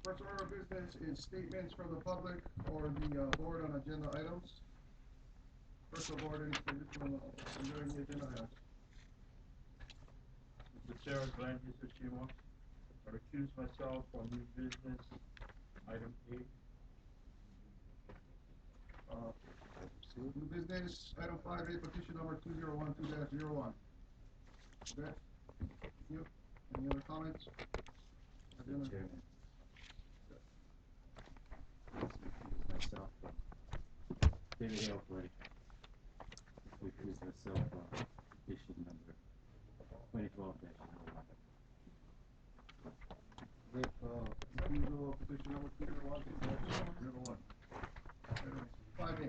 First order of business is statements from the public or the board on agenda items. First of all, any statements from the agenda items? Mr. Chair, Glenn Yusashima. I recuse myself on new business, item 8. New business, item 5A, petition number 2012-01. Okay. Thank you. Any other comments? Mr. Chairman. Myself, David Hale, Floyd. Recuse myself on petition number 2012-01. Refusal petition number 2012-01. 5A.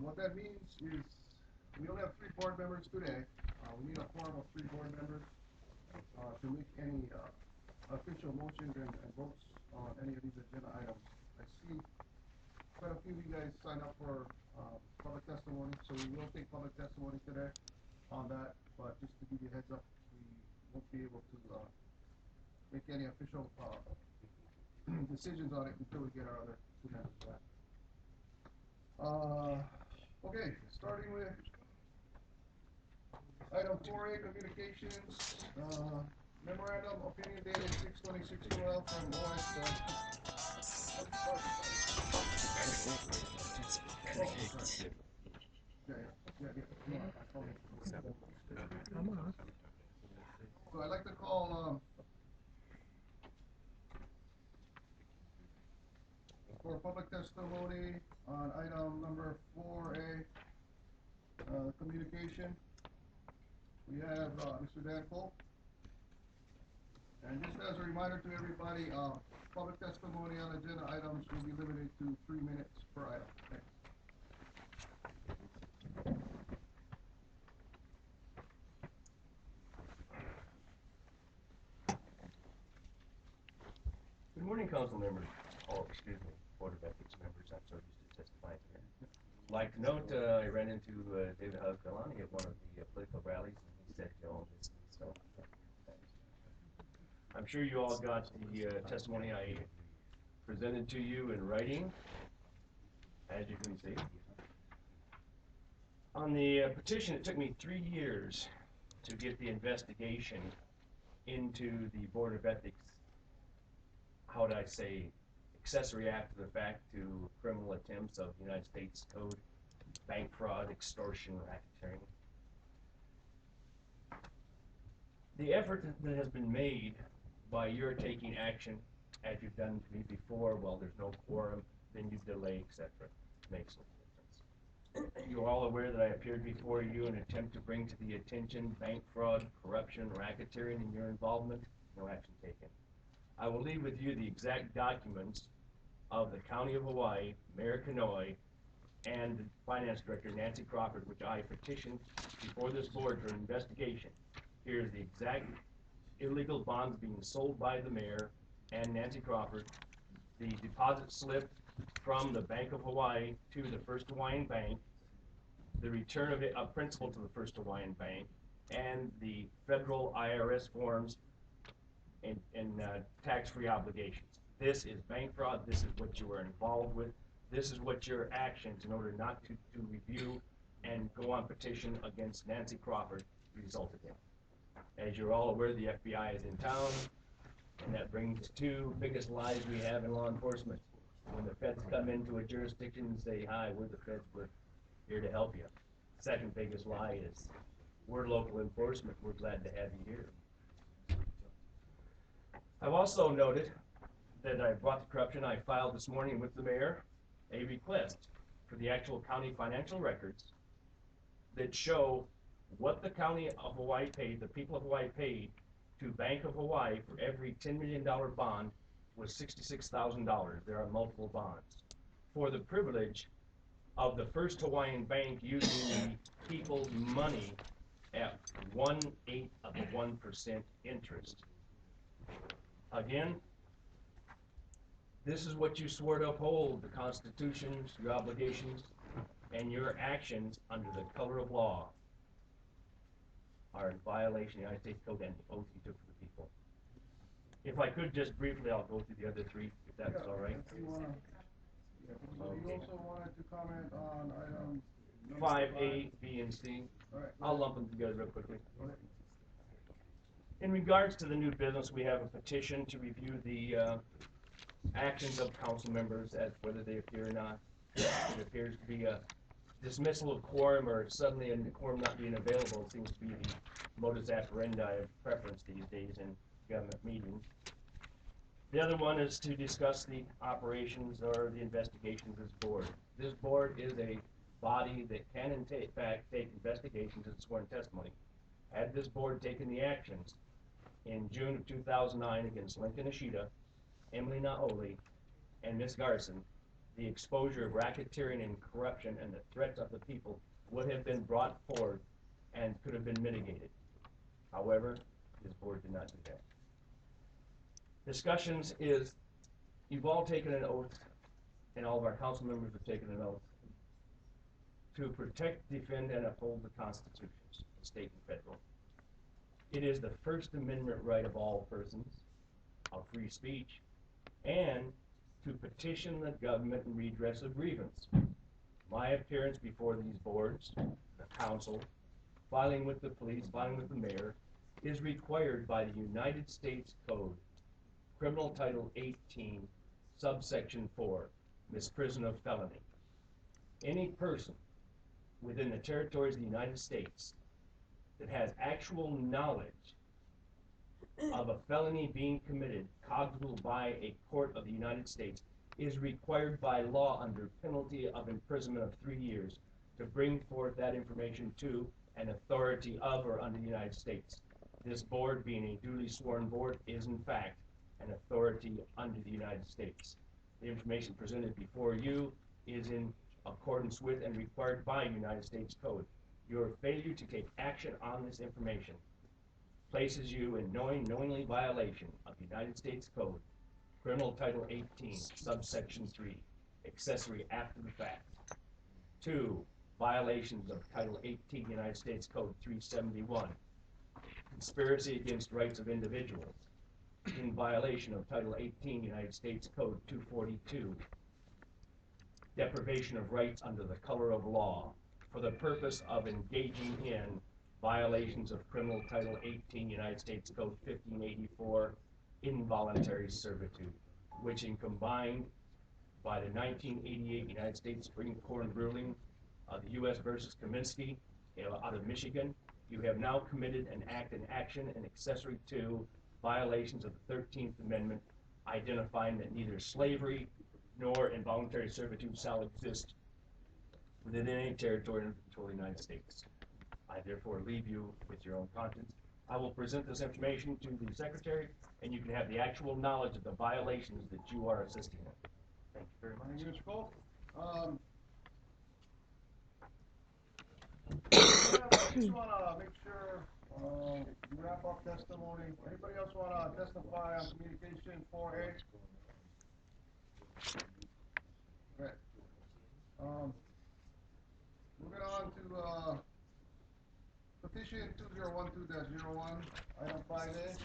What that means is we only have 3 board members today. We need a quorum of 3 board members to make any official motions and votes on any of these agenda items. I see quite a few of you guys sign up for public testimony, so we will take public testimony today on that, but just to give you a heads up, we won't be able to make any official decisions on it until we get our other 2 members back. Okay, starting with item 4A, communications, memorandum opinion dated 6/26/12 from Lloyd. So I'd like to call for public testimony on item number 4A, communication. We have Mr. Dan Cole. And just as a reminder to everybody, public testimony on agenda items will be limited to 3 minutes per item. Thanks. Good morning, council members. Oh, excuse me, Board of Ethics members. I'm so used to testifying here. I'd like to note, I ran into David Haggalani at one of the political rallies, and he said, "Y'all miss me." So, thanks. I'm sure you all got the testimony I presented to you in writing, as you can see. On the petition, it took me 3 years to get the investigation into the Board of Ethics. How would I say, accessory after the fact to criminal attempts of the United States Code, bank fraud, extortion, racketeering. The effort that has been made by your taking action, as you've done to me before, well, there's no quorum, then you delay, etc., makes no difference. You're all aware that I appeared before you in an attempt to bring to the attention bank fraud, corruption, racketeering, and your involvement, no action taken. I will leave with you the exact documents of the County of Hawaii, Mayor Kenoi, and the Finance Director, Nancy Crawford, which I petitioned before this board for an investigation. Here's the exact illegal bonds being sold by the mayor and Nancy Crawford, the deposit slip from the Bank of Hawaii to the First Hawaiian Bank, the return of principal to the First Hawaiian Bank, and the federal IRS forms and tax-free obligations. This is bank fraud. This is what you were involved with. This is what your actions in order not to review and go on petition against Nancy Crawford resulted in. As you're all aware, the FBI is in town, and that brings 2 biggest lies we have in law enforcement. When the feds come into a jurisdiction and say, "Hi, we're the feds, we're here to help you." Second biggest lie is, "We're local enforcement, we're glad to have you here." I've also noted that I brought the corruption. I filed this morning with the mayor a request for the actual county financial records that show what the county of Hawaii paid, the people of Hawaii paid to Bank of Hawaii for every $10 million bond was $66,000. There are multiple bonds. For the privilege of the First Hawaiian Bank using the people's money at 1/8 of a 1% interest. Again, this is what you swore to uphold, the Constitution, your obligations, and your actions under the color of law are in violation of the United States Code and the oath you took for the people. If I could just briefly, I'll go through the other three, if that's Yeah, all right. if you wanna, yeah, but you Okay. also wanted to comment on item number 5A, B, and C. Alright. I'll lump them together real quickly. Go ahead. In regards to the new business, we have a petition to review the actions of council members as whether they appear or not. It appears to be a dismissal of quorum or suddenly a quorum not being available. It seems to be the modus operandi of preference these days in government meetings. The other one is to discuss the operations or the investigation of this board. This board is a body that can in fact take investigations and sworn testimony. Had this board taken the actions in June of 2009 against Lincoln Ishida, Emily Nuuanu Lee, and Ms. Garson, the exposure of racketeering and corruption and the threats of the people would have been brought forward and could have been mitigated. However, this board did not do that. Discussions is, you've all taken an oath, and all of our council members have taken an oath, to protect, defend, and uphold the constitutions, state and federal. It is the First Amendment right of all persons of free speech, and to petition the government in redress of grievance. My appearance before these boards, the council, filing with the police, filing with the mayor, is required by the United States Code, Criminal Title 18, subsection 4, misprision of felony. Any person within the territories of the United States that has actual knowledge of a felony being committed, cognizable by a court of the United States, is required by law under penalty of imprisonment of 3 years to bring forth that information to an authority of or under the United States. This board, being a duly sworn board, is in fact an authority under the United States. The information presented before you is in accordance with and required by United States Code. Your failure to take action on this information places you in knowingly violation of United States Code, Criminal Title 18, subsection 3, accessory after the fact. 2, violations of Title 18 United States Code 371, conspiracy against rights of individuals, in violation of Title 18 United States Code 242, deprivation of rights under the color of law for the purpose of engaging in violations of Criminal Title 18 United States Code 1584, involuntary servitude, which in combined by the 1988 United States Supreme Court ruling of the U.S. versus Kaminsky out of Michigan, you have now committed an act in action and accessory to violations of the 13th Amendment, identifying that neither slavery nor involuntary servitude shall exist within any territory of the United States. I therefore leave you with your own conscience. I will present this information to the secretary, and you can have the actual knowledge of the violations that you are assisting in. Thank you very much. Thank you, Mr. Cole. I just wanna make sure, we wrap up testimony. Anybody else wanna testify on communication 4A? Okay. Moving on to, petition 2012-01, item 5A.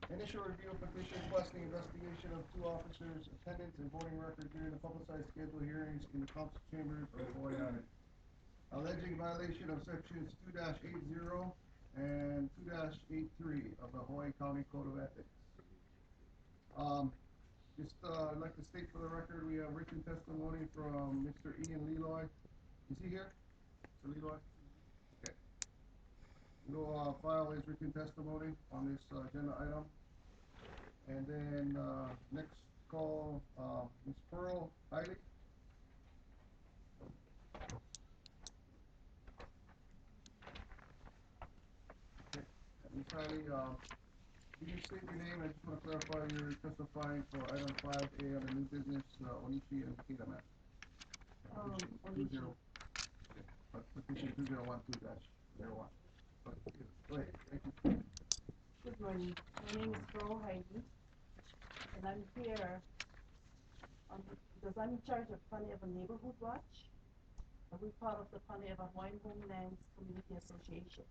Initial review of petition requesting investigation of 2 officers' attendance and voting record during the publicized scheduled hearings in the council chambers of Hawai'i Island, alleging violation of sections 2-80 and 2-83 of the Hawaii County Code of Ethics. I'd like to state for the record, we have written testimony from Mr. Ian Leloy. Is he here? Mr. Leloy? Okay. We'll file his written testimony on this agenda item. And then next call, Ms. Pearl Hawai'i. Okay. Ms. Hawai'i, can you state your name? I just want to clarify you're testifying for item 5A on the new business, Onishi and Ikeda map. Onishi. Petition 2012-01. Go ahead. Thank you. Good morning. My name is Hawai'i, and I'm here because I'm in charge of Pane'ewa Neighborhood Watch, and we're part of the Pane'ewa Hawaiian Homelands Community Association.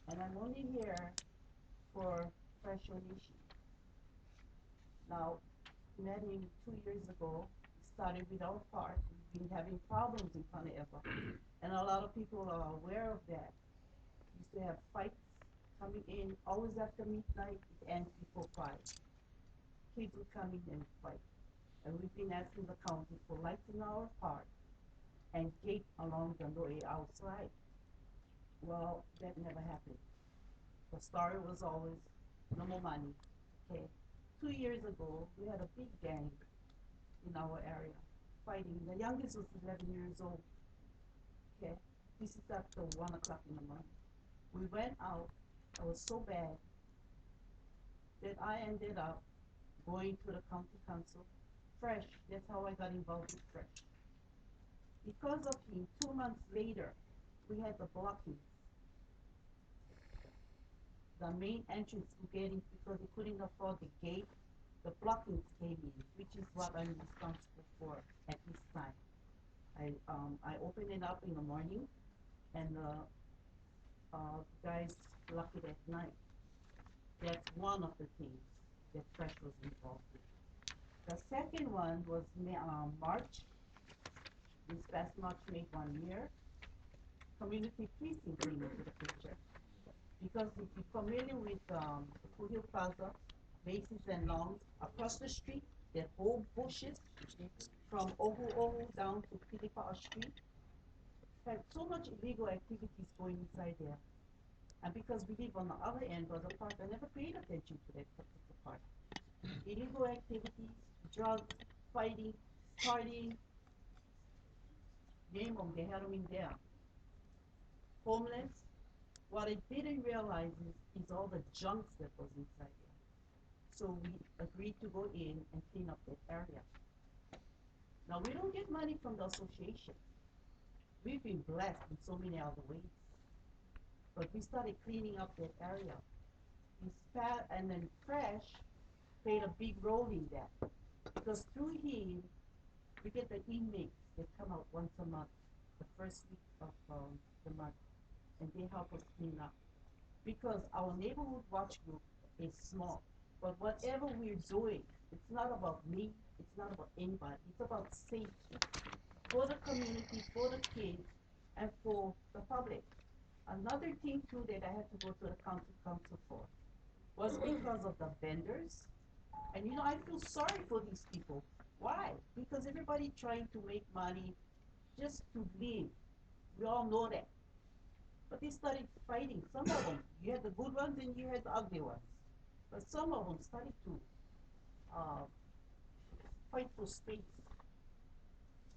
And I'm only here for Fresh Onishi. Now, met him 2 years ago. We started with our part. We've been having problems in Pane'ewa. And a lot of people are aware of that. We used to have fights coming in, always after midnight, it ends before 5. Kids would come in and fight. And we've been asking the county for lights in our park and gate along the Noe outside. Well, that never happened. The story was always no more money. Okay. 2 years ago, we had a big gang in our area fighting. The youngest was 11 years old. Okay. This is after 1 o'clock in the morning. We went out. It was so bad that I ended up going to the county council. Fresh. That's how I got involved with Fresh. Because of him, 2 months later, we had the blocking. The main entrance to get in because they couldn't afford the gate. The blockings came in, which is what I'm responsible for at this time. I open it up in the morning, and guys lock it at night. That's one of the things that Fresh was involved with. The second one was March. This past March made 1 year. Community policing came into the picture. Because if you're familiar with Kuhio Plaza, Macy's and Longs, across the street, that whole bushes from Ohu Ohu down to Palikapu Street, had so much illegal activities going inside there. And because we live on the other end of the park, I never paid attention to that particular part. Illegal activities, drugs, fighting, partying, name them, they had them in there. Homeless. What I didn't realize is all the junks that was inside there. So we agreed to go in and clean up that area. Now we don't get money from the association. We've been blessed in so many other ways. But we started cleaning up that area. And then Fresh played a big role in that. Because through him, we get the inmates that come out once a month, the first week of the month. And they help us clean up. Because our neighborhood watch group is small. But whatever we're doing, it's not about me, it's not about anybody, it's about safety for the community, for the kids, and for the public. Another thing too that I had to go to the county council for was because of the vendors. And you know, I feel sorry for these people. Why? Because everybody trying to make money just to live. We all know that. But they started fighting. Some of them, you had the good ones and you had the ugly ones. But some of them started to fight for space.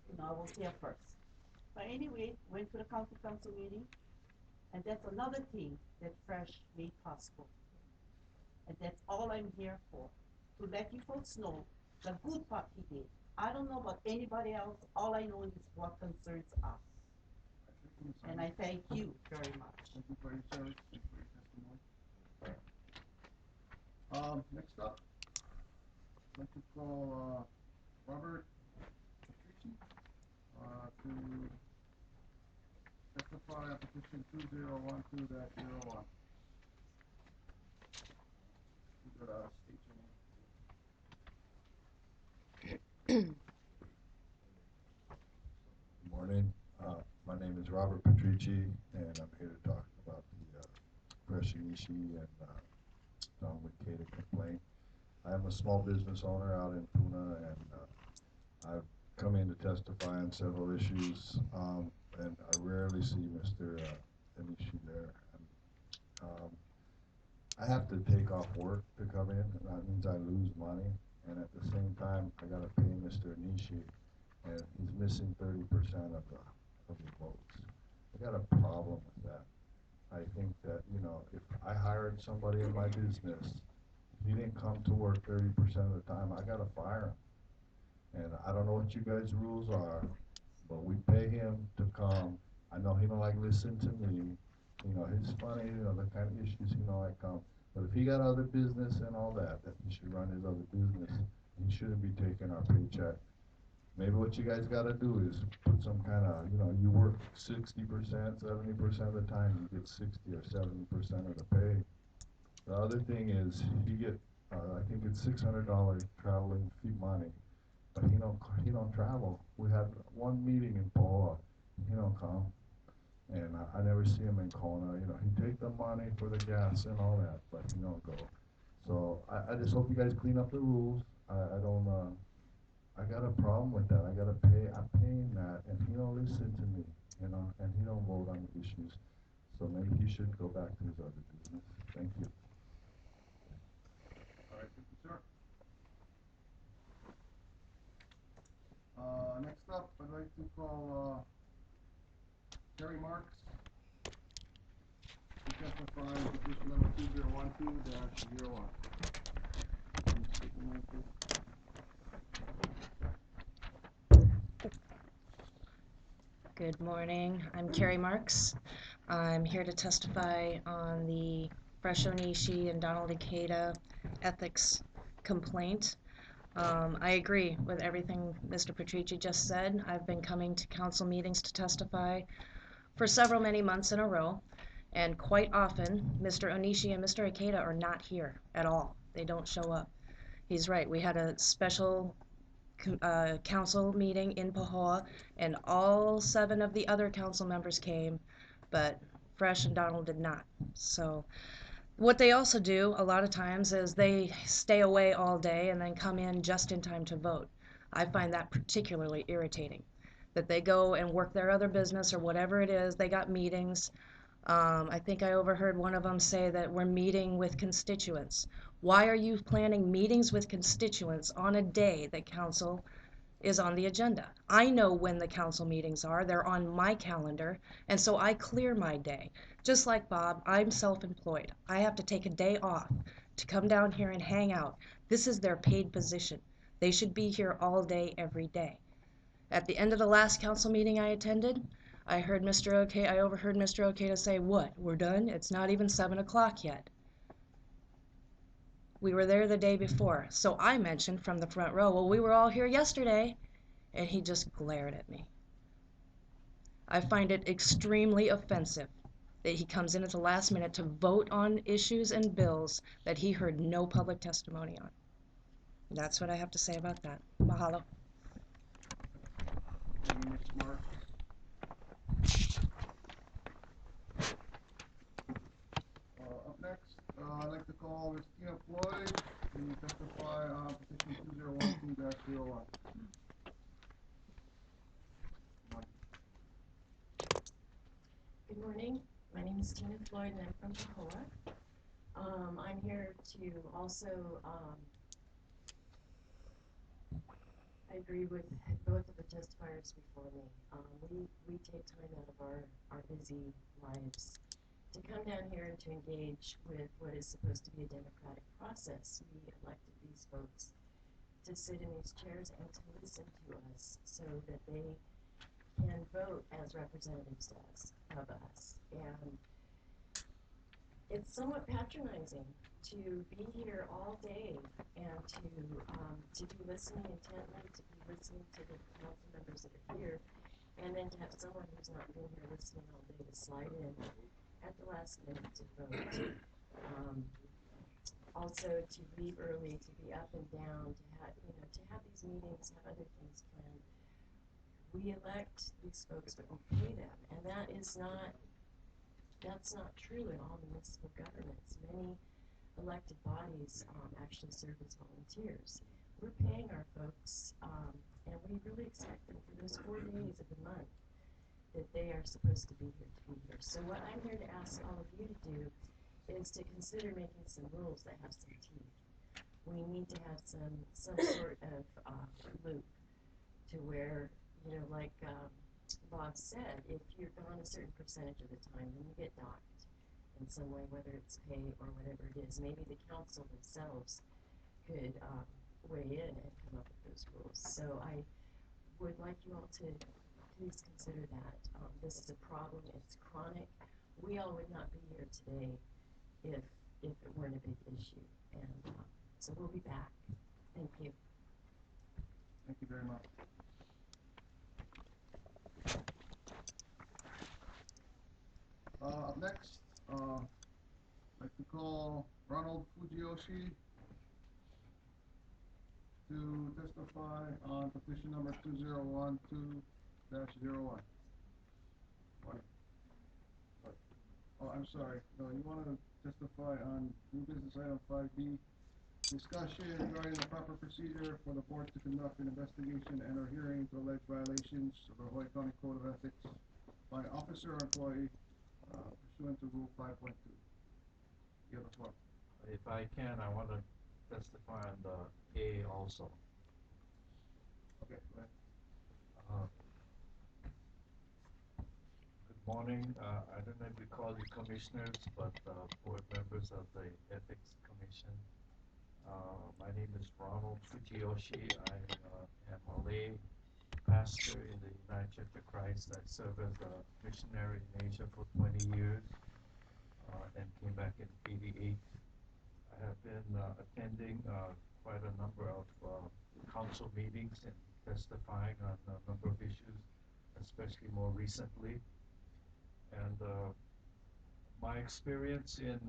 You know, I was there first. But anyway, went to the county council meeting, and that's another thing that Fresh made possible. And that's all I'm here for, to let you folks know the good part he did. I don't know about anybody else. All I know is what concerns us. And I thank you very much. Thank you for your service, thank you for your testimony. Next up, I'd like to call Robert Petricci to testify on petition 2012-01. You gotta state your name. Good morning. My name is Robert Petricci, and I'm here to talk about the Fresh Onishi and Donald Ikeda complaint. I am a small business owner out in Puna, and I've come in to testify on several issues, and I rarely see Mr. Onishi there. And, I have to take off work to come in, and that means I lose money, and at the same time, I gotta pay Mr. Onishi, and he's missing 30% of the votes. I got a problem with that. I think that, you know, if I hired somebody in my business, if he didn't come to work 30% of the time, I gotta fire him. And I don't know what you guys' rules are, but we pay him to come. I know he don't like listening to me. You know, he's funny, you know, the kind of issues he don't like come. But if he got other business and all that, that he should run his other business. He shouldn't be taking our paycheck. Maybe what you guys gotta do is put some kind of, you know, you work 60%, 70% of the time, you get 60 or 70% of the pay. The other thing is, you get I think it's $600 traveling fee money, but he don't travel. We had one meeting in Poa, he don't come, and I never see him in Kona. You know, he take the money for the gas and all that, but he don't go. So I just hope you guys clean up the rules. I don't, I got a problem with that. I gotta pay, I'm paying that, and he don't listen to me, you know, and he don't vote on the issues. So maybe he should go back to his other business. Thank you. All right, thank you, sir. Next up, I'd like to call, Kerri Marks to testify on petition number 2012-01. Can you speak a moment, please? Good morning. I'm Kerri Marks. I'm here to testify on the Fresh Onishi and Donald Ikeda ethics complaint. I agree with everything Mr. Petricci just said. I've been coming to council meetings to testify for many months in a row, and quite often Mr. Onishi and Mr. Ikeda are not here at all. They don't show up. He's right. We had a special council meeting in Pahoa, and all 7 of the other council members came, but Fresh and Donald did not. So what they also do a lot of times is they stay away all day and then come in just in time to vote. I find that particularly irritating, that they go and work their other business or whatever it is. They got meetings. I think I overheard one of them say that we're meeting with constituents. Why are you planning meetings with constituents on a day that council is on the agenda? I know when the council meetings are. They're on my calendar, and so I clear my day. Just like Bob, I'm self-employed. I have to take a day off to come down here and hang out. This is their paid position. They should be here all day, every day. At the end of the last council meeting I attended, I overheard Mr. Ikeda say, "What, we're done? It's not even 7 o'clock yet." We were there the day before, so I mentioned from the front row, "Well, we were all here yesterday," and he just glared at me. I find it extremely offensive that he comes in at the last minute to vote on issues and bills that he heard no public testimony on. That's what I have to say about that. Mahalo. Thank you, Ms. Marks. Up next, I'd like to call Ms. Tina Floyd to testify on petition 2012-01. Good morning. My name is Tina Floyd and I'm from Pahoa. I'm here to also, I agree with both of the testifiers before me. We take time out of our busy lives to come down here and to engage with what is supposed to be a democratic process. We elected these folks to sit in these chairs and to listen to us so that they can vote as representatives of us. And it's somewhat patronizing to be here all day and to be listening intently, to be listening to the council members that are here, and then to have someone who's not been here listening all day to slide in at the last minute to vote. Also to leave early, to be up and down, to have these meetings, have other things planned. We elect these folks, but we pay them, and that's not true in all municipal governments. Many elected bodies actually serve as volunteers. We're paying our folks, and we really expect them for those 4 days of the month that they are supposed to be here. So what I'm here to ask all of you to do is to consider making some rules that have some teeth. We need to have some sort of loop to where, like Bob said, if you're gone a certain percentage of the time, then you get docked in some way, whether it's pay or whatever it is. Maybe the council themselves could weigh in and come up with those rules. So I would like you all to please consider that. This is a problem. It's chronic. We all would not be here today if it weren't a big issue. And so we'll be back. Thank you. Thank you very much. Up next, I'd like to call Ronald Fujiyoshi to testify on petition number 2012-01. Morning. Oh, I'm sorry. No, you want to testify on new business item 5B, discussion regarding the proper procedure for the board to conduct an investigation and or hearing to alleged violations of the Hawaii County Code of Ethics by officer or employee pursuant to Rule 5.2. You have the floor. If I can, I want to testify on the A also. Okay, go ahead. Good morning. I don't know if we call you commissioners, but board members of the Ethics Commission. My name is Ronald Fujiyoshi. I am a lay pastor in the United Church of Christ. I served as a missionary in Asia for 20 years and came back in '88. I have been attending quite a number of council meetings and testifying on a number of issues, especially more recently. And my experience in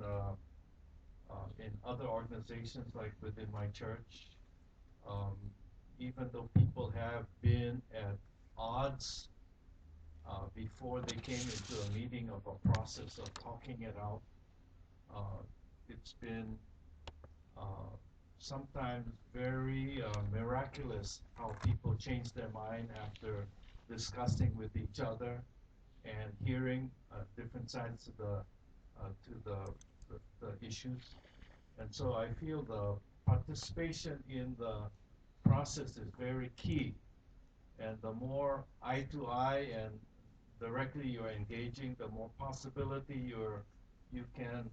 other organizations, like within my church, even though people have been at odds before they came into a meeting of a process of talking it out, it's been sometimes very miraculous how people change their mind after discussing with each other and hearing different sides of the issues. And so I feel the participation in the process is very key. And the more eye to eye and directly you're engaging, the more possibility you can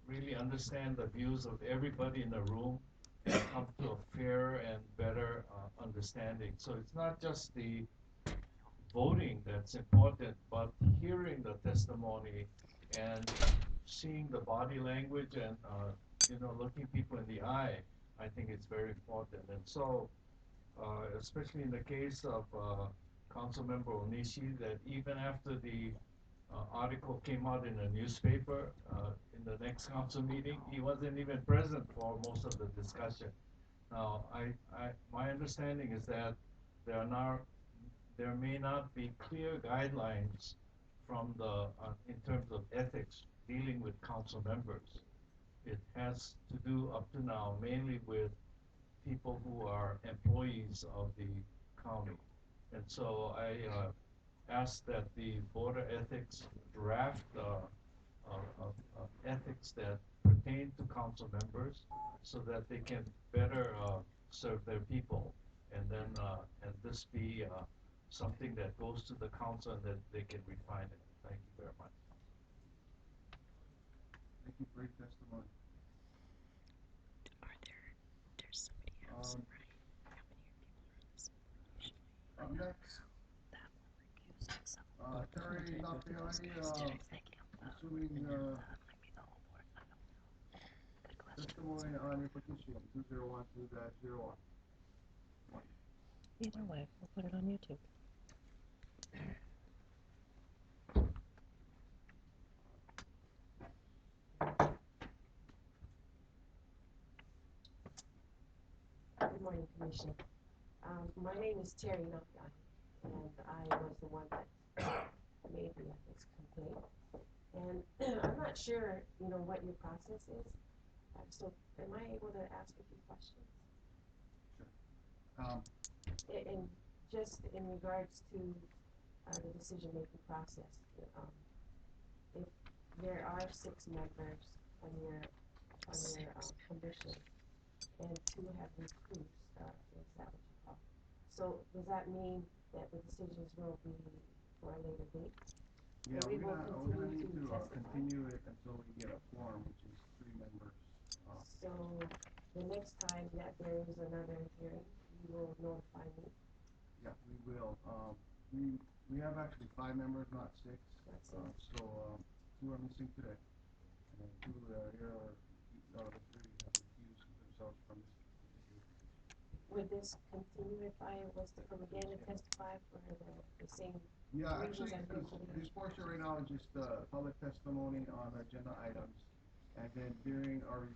really understand the views of everybody in the room and come to a fair and better understanding. So it's not just the voting that's important, but hearing the testimony and seeing the body language and looking people in the eye, I think it's very important. And so, especially in the case of Councilmember Onishi, that even after the article came out in a newspaper in the next council meeting, he wasn't even present for most of the discussion. Now, my understanding is that there may not be clear guidelines from the in terms of ethics dealing with council members. It has to do up to now mainly with people who are employees of the county. And so I ask that the Board of Ethics draft ethics that pertain to council members so that they can better serve their people. And then and this be something that goes to the council and that they can refine it. Thank you very much. Thank you for your testimony. There's somebody else, right? How many people are on this? Next, Terri Napeahi, assuming testimony on your petition 2012-01. Either way, we'll put it on YouTube. Good morning, Commissioner. My name is Terri Napeahi, and I was the one that made the ethics complaint. And I'm not sure, what your process is. So am I able to ask a few questions? Sure. And just in regards to the decision-making process, if there are 6 members on your commission and 2 have recused, is that what you call? So does that mean that the decisions will be for a later date? Yeah, we're gonna need to testify? continue it until we get a quorum, which is 3 members. So the next time that there is another hearing, you will notify me? Yeah, we will. We have actually 5 members, not 6. That's So 2 are missing today, and then 2 here are out of the 3 have recused themselves from this particular position. Would this continue if I was to come again and testify for the same Yeah, reasons actually, I've been putting? this portion right now is just public testimony on agenda items, and then during our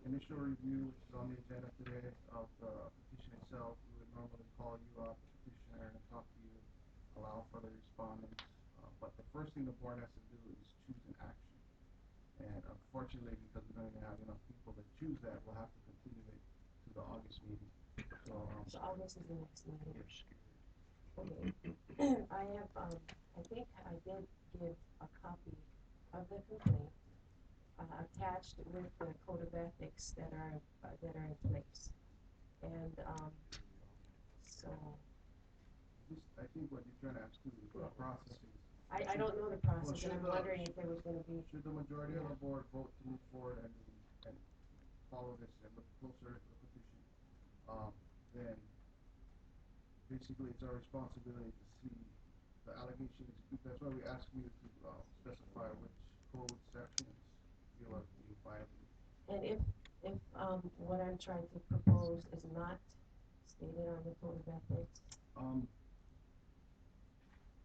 initial review, which is on the agenda today of the petition itself, we would normally call you up, the petitioner, and talk to you, allow for the respondents. But the first thing the board has to do is choose an action. And unfortunately, because we don't even have enough people to choose that, we'll have to continue it to the August meeting. So August is the next meeting. Okay. I have, I think I did give a copy of the complaint attached with the code of ethics that are in place. And so I think what you're trying to ask too is the process is. I don't know the process, and I'm wondering if there was going to be. Should the majority of the board vote to move forward and follow this and look closer at the petition, then basically it's our responsibility to see the allegations. That's why we ask you to specify which code sections you are being violated. And if what I'm trying to propose is not stated on the code of ethics,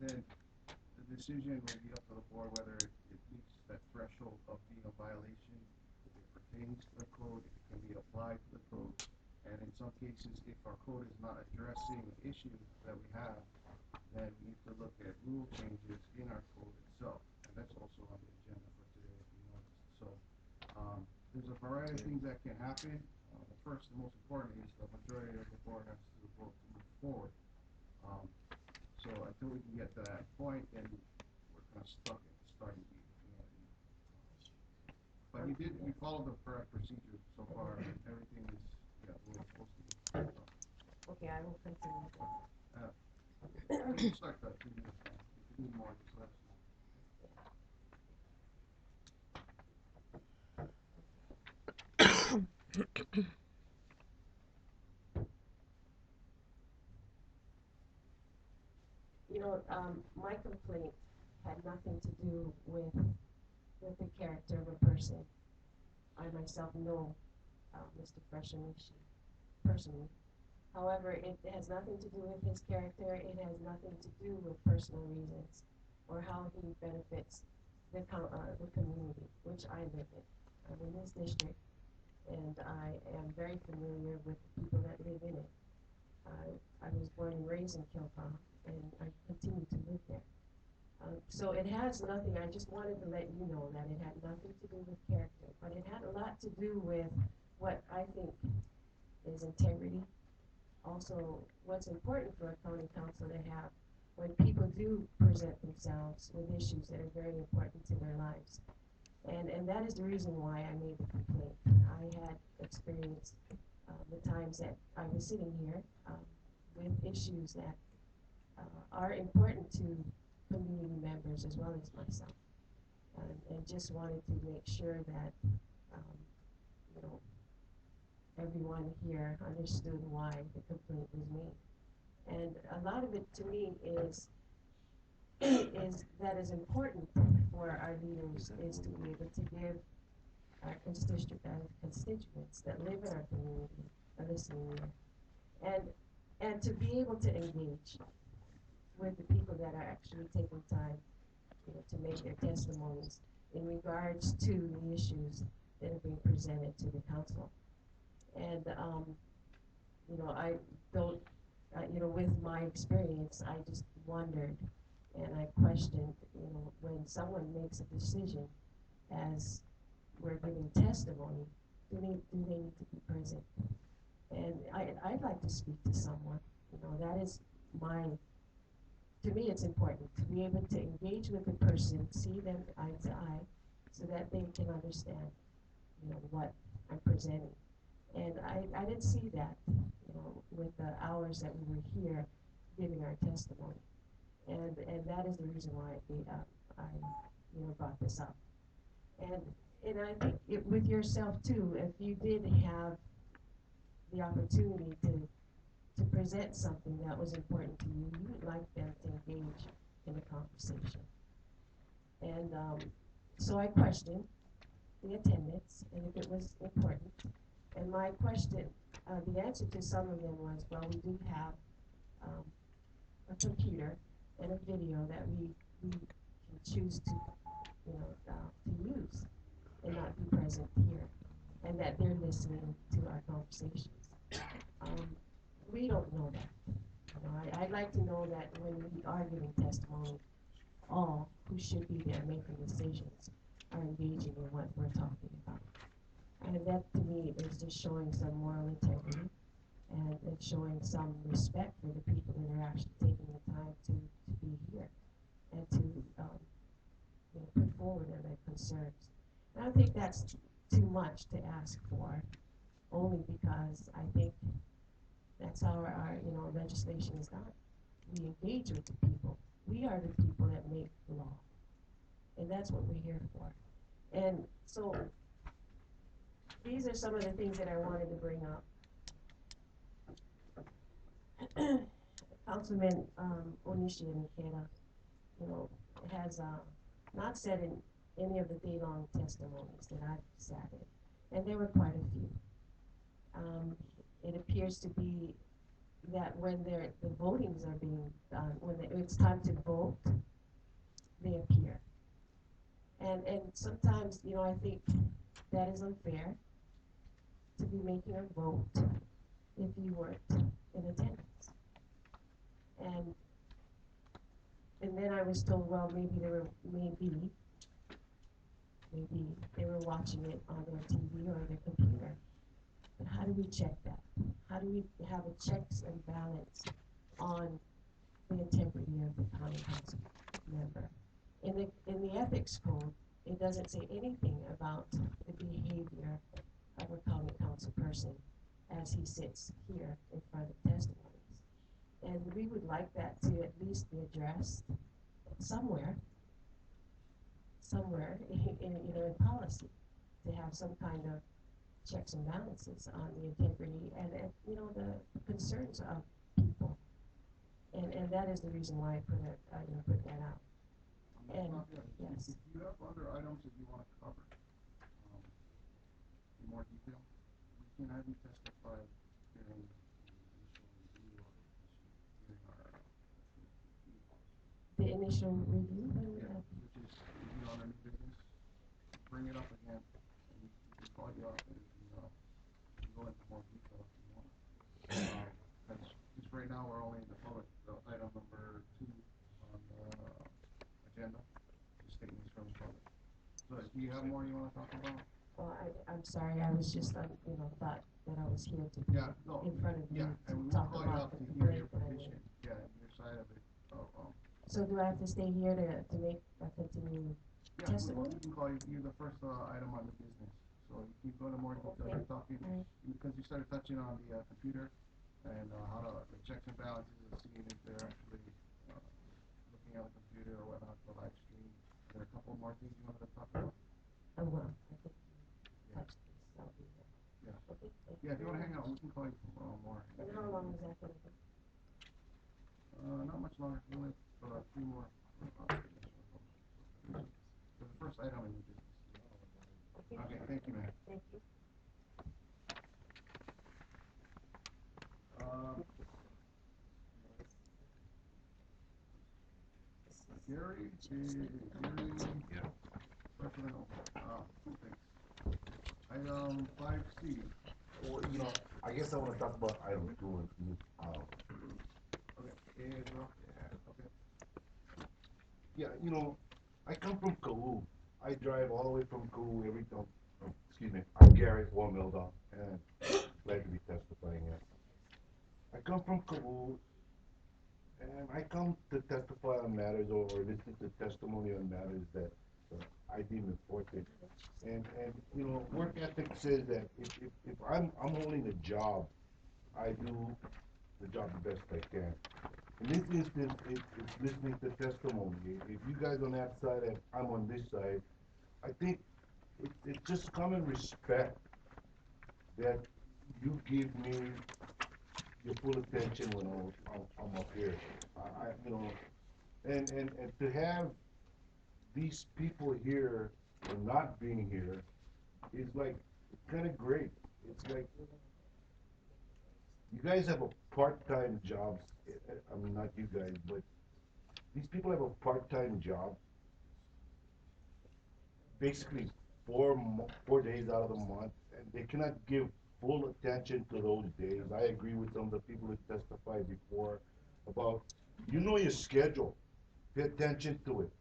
then the decision will be up to the board whether it meets that threshold of being a violation, if it pertains to the code, if it can be applied to the code. And in some cases, if our code is not addressing issues that we have, then we need to look at rule changes in our code itself. And that's also on the agenda for today, if you noticed. So there's a variety of things that can happen. The first and most important is the majority of the board has to vote to move forward. So until we can get to that point, then we're kind of stuck at the starting gate, if you know what I mean. But we followed the correct procedure so far, and everything is the way it's supposed to be. okay, I will continue that. We can start that 2 years now. If you need more, just let us know. You know, my complaint had nothing to do with the character of a person. I myself know Mr. Onishi personally. However, it has nothing to do with his character. It has nothing to do with personal reasons or how he benefits the community, which I live in. I'm in this district, and I am very familiar with the people that live in it. I was born and raised in Kilpaw, and I continue to live there. So it has nothing, I just wanted to let you know that it had nothing to do with character, but it had a lot to do with what I think is integrity. Also, what's important for a county council to have when people do present themselves with issues that are very important to their lives. And that is the reason why I made the complaint. I had experienced the times that I was sitting here with issues that are important to community members as well as myself, and just wanted to make sure that you know, everyone here understood why the complaint was made. And a lot of it to me is that is important for our leaders is to be able to give our constituents that live in our community a listening ear, and to be able to engage with the people that are actually taking time, you know, to make their testimonies in regards to the issues that are being presented to the council. And you know, I don't, you know, with my experience, I just wondered and I questioned, you know, when someone makes a decision as we're giving testimony, do they need to be present? And I'd like to speak to someone. You know, that is to me it's important to be able to engage with the person, see them eye to eye, so that they can understand, you know, what I'm presenting. And I didn't see that, you know, with the hours that we were here giving our testimony. And that is the reason why I you know, brought this up. And I think with yourself too, if you did have the opportunity to present something that was important to you, you would like them to engage in the conversation. And so I questioned the attendance and if it was important. And my question, the answer to some of them was, well, we do have a computer and a video that we can choose to, you know, to use and not be present and that they're listening to our conversations. We don't know that. You know, I'd like to know that when we are giving testimony, all who should be there making decisions are engaging in what we're talking about. And that to me is just showing some moral integrity, and it's showing some respect for the people that are actually taking the time to be here and to you know, put forward their concerns. And I don't think that's too much to ask for, only because I think that's how our you know, legislation is done. We engage with the people. We are the people that make the law. And that's what we're here for. And so these are some of the things that I wanted to bring up. Councilman Onishi and Ikeda, you know, has not said in any of the day-long testimonies that I've sat in, and there were quite a few. It appears to be that when the votings are being done, when it's time to vote, they appear. And sometimes, you know, I think that is unfair to be making a vote if you weren't in attendance. And then I was told, well, maybe they were watching it on their TV or their computer. But how do we check that? How do we have a checks and balance on the integrity of the county council member? In the ethics code, it doesn't say anything about the behavior of a county council person as he sits here in front of testimonies. And we would like that to at least be addressed somewhere in you know, in policy, to have some kind of checks and balances on the integrity and you know, the concerns of people. And that is the reason why I put that out. And yes. If you have other items that you want to cover in more detail, we can have you testify during the initial review. Which is, you know, on a new business, bring it up again, and we can call you up and go into more detail if you want. Because right now we're only in the public, item number 2 on the agenda, the statements from the public. So do you have more you want to talk about? Well, I'm sorry, I was just, you know, thought that I was here to be in front of you to and talk we'll call you about up the to hear your complaint petition, your side of it. So do I have to stay here to make a continued testimony? We can call you. You're the first item on the business. So you can go to more detail. You're talking because you started touching on the computer and how the checks and balances and seeing if they're actually looking at the computer or whatnot for live stream. There are a couple more things you wanted to talk about. Oh well, I think touch this. I'll be there. Yeah. Okay. Yeah. If you want to hang out, we can call you for more. And how long is that going to be? Not much longer. We only have 3 more. For the first item in the business. Okay, thank you, man. Thank you. Gary, President, thanks. Item 5C. Well, you know, I guess I want to talk about item 2 and 3. Okay, okay. Yeah, you know, I come from Kau. I drive all the way from Kau every time. Excuse me, I'm Gary Ormilda, and glad to be testifying here. I come from Kau, and I come to testify on matters or listen to testimony on matters that I deem important. And you know, work ethic says that if I'm holding a job, I do the job the best I can. In this instance, it's listening to testimony. If you guys on that side and I'm on this side, I think it's just common respect that you give me your full attention when I'm up here. You know, and to have these people here and not being here is like kind of great. It's like you guys have a part-time job. I mean, not you guys, but these people have a part-time job. Basically, 4 days out of the month, and they cannot give full attention to those days. I agree with some of the people who testified before about, you know your schedule, pay attention to it.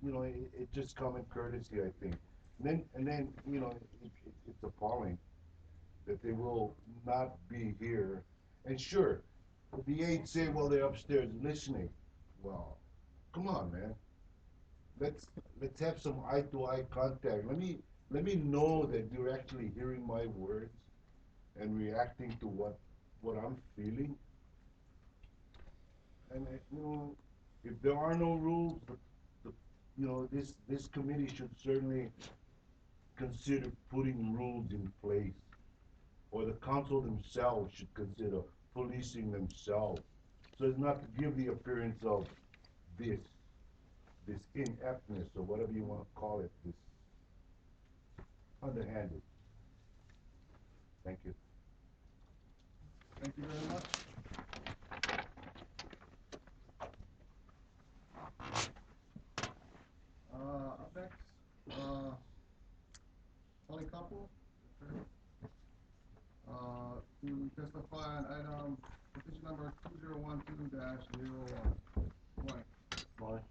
You know, it just common courtesy, I think. And then, you know, it's appalling that they will not be here. And sure, the aides say, well, they're upstairs listening. Well, come on, man. Let's have some eye-to-eye contact. Let me know that you're actually hearing my words and reacting to what I'm feeling. And you know, if there are no rules, you know, this committee should certainly consider putting rules in place, or the council themselves should consider policing themselves, so as not to give the appearance of this ineptness, or whatever you want to call it, this underhanded. Thank you. Thank you very much. Up next, Palikapu, to testify on item petition number 2012-01. Floyd?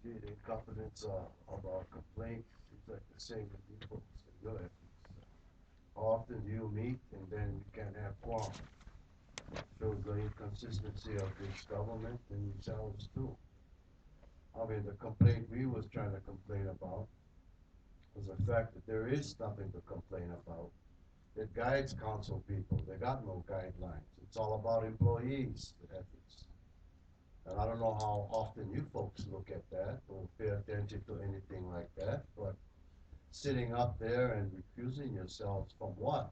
Gee, the confidence of our complaint is like the same with you folks and your ethics. How often do you meet and then you can't have quorum? Shows the inconsistency of this government and yourselves too. I mean, the complaint we was trying to complain about was the fact that there is nothing to complain about. It guides council people. They got no guidelines. It's all about employees, the ethics. And I don't know how often you folks look at that or pay attention to anything like that, but sitting up there and recusing yourselves from what?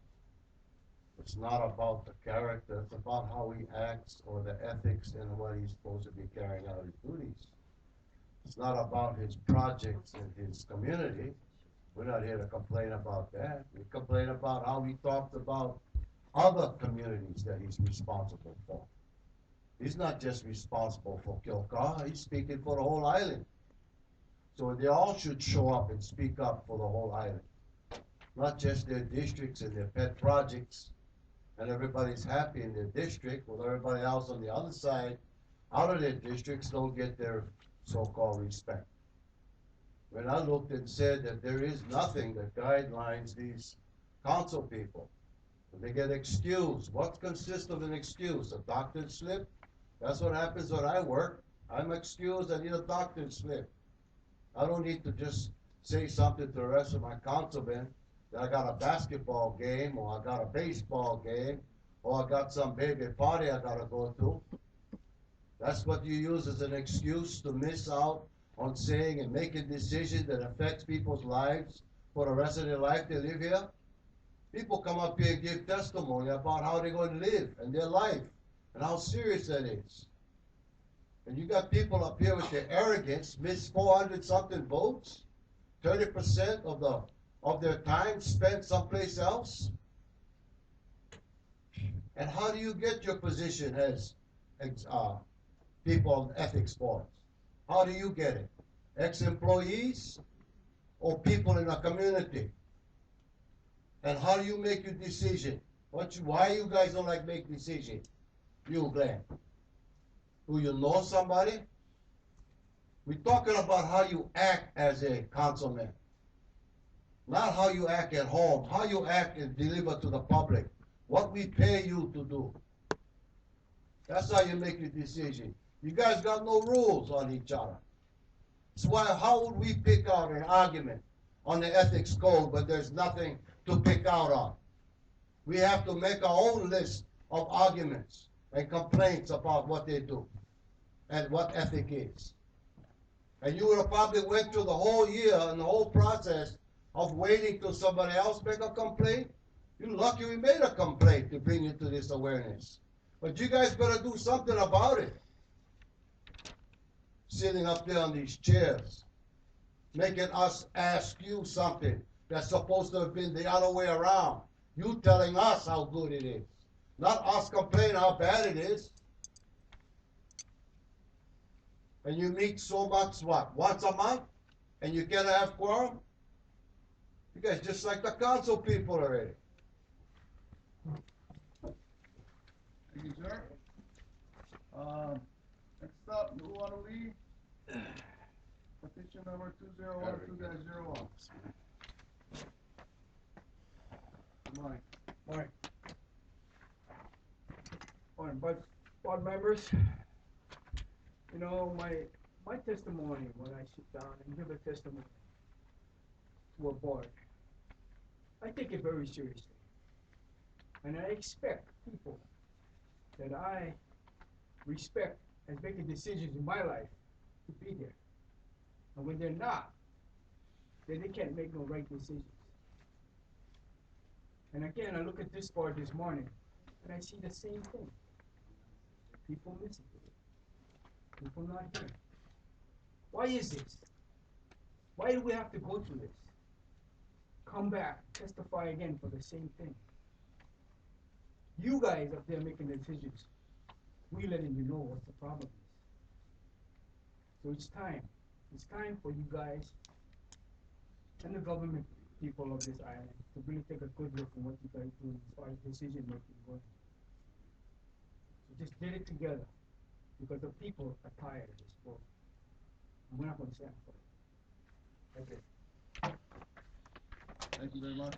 It's not about the character, it's about how he acts or the ethics and what he's supposed to be carrying out his duties. It's not about his projects and his community. We're not here to complain about that. We complain about how he talked about other communities that he's responsible for. He's not just responsible for Kilka, he's speaking for the whole island. So they all should show up and speak up for the whole island. Not just their districts and their pet projects, and everybody's happy in their district, while everybody else on the other side, out of their districts, don't get their so-called respect. When I looked and said that there is nothing that guidelines these council people, they get excused. What consists of an excuse? A doctor's slip? That's what happens when I work. I'm excused, I need a doctor's slip. I don't need to just say something to the rest of my councilmen that I got a basketball game, or I got a baseball game, or I got some baby party I gotta go to. That's what you use as an excuse to miss out on saying and making decisions that affects people's lives for the rest of their life they live here. People come up here and give testimony about how they're going to live and their life and how serious that is. And you got people up here with their arrogance, miss 400 something votes, 30% of their time spent someplace else. And how do you get your position as people on ethics boards? How do you get it? Ex-employees or people in a community? And how do you make your decision? Why you guys don't like make decisions? You, Glenn. Do you know somebody? We're talking about how you act as a councilman. Not how you act at home, how you act and deliver to the public. What we pay you to do. That's how you make your decision. You guys got no rules on each other. That's why, how would we pick out an argument on the ethics code but there's nothing to pick out on? We have to make our own list of arguments and complaints about what they do and what ethic is. And you would have probably went through the whole year and the whole process of waiting till somebody else make a complaint. You're lucky we made a complaint to bring you to this awareness. But you guys better do something about it. Sitting up there on these chairs, making us ask you something that's supposed to have been the other way around. You telling us how good it is, not us complaining how bad it is. and you meet so much, what, once a month? And you cannot have quorum? You guys just like the council people already. Thank you, sir. Next up, Nuuanu Lee. Petition number 2012-01. Good morning. Morning. Morning, board members. You know, my testimony, when I sit down and give a testimony to a board, I take it very seriously. And I expect people that I respect and making decisions in my life to be there. And when they're not, then they can't make no right decisions. And again, I look at this board this morning, and I see the same thing. People missing. People not here. Why is this? Why do we have to go through this? Come back, testify again for the same thing. You guys up there making the decisions, we letting you know what the problem is. So it's time. It's time for you guys and the government people of this island to really take a good look at what you guys do as far as decision making goes. So just get it together, because the people are tired of this work. And we're not going to stand for it. That's it. Thank you very much.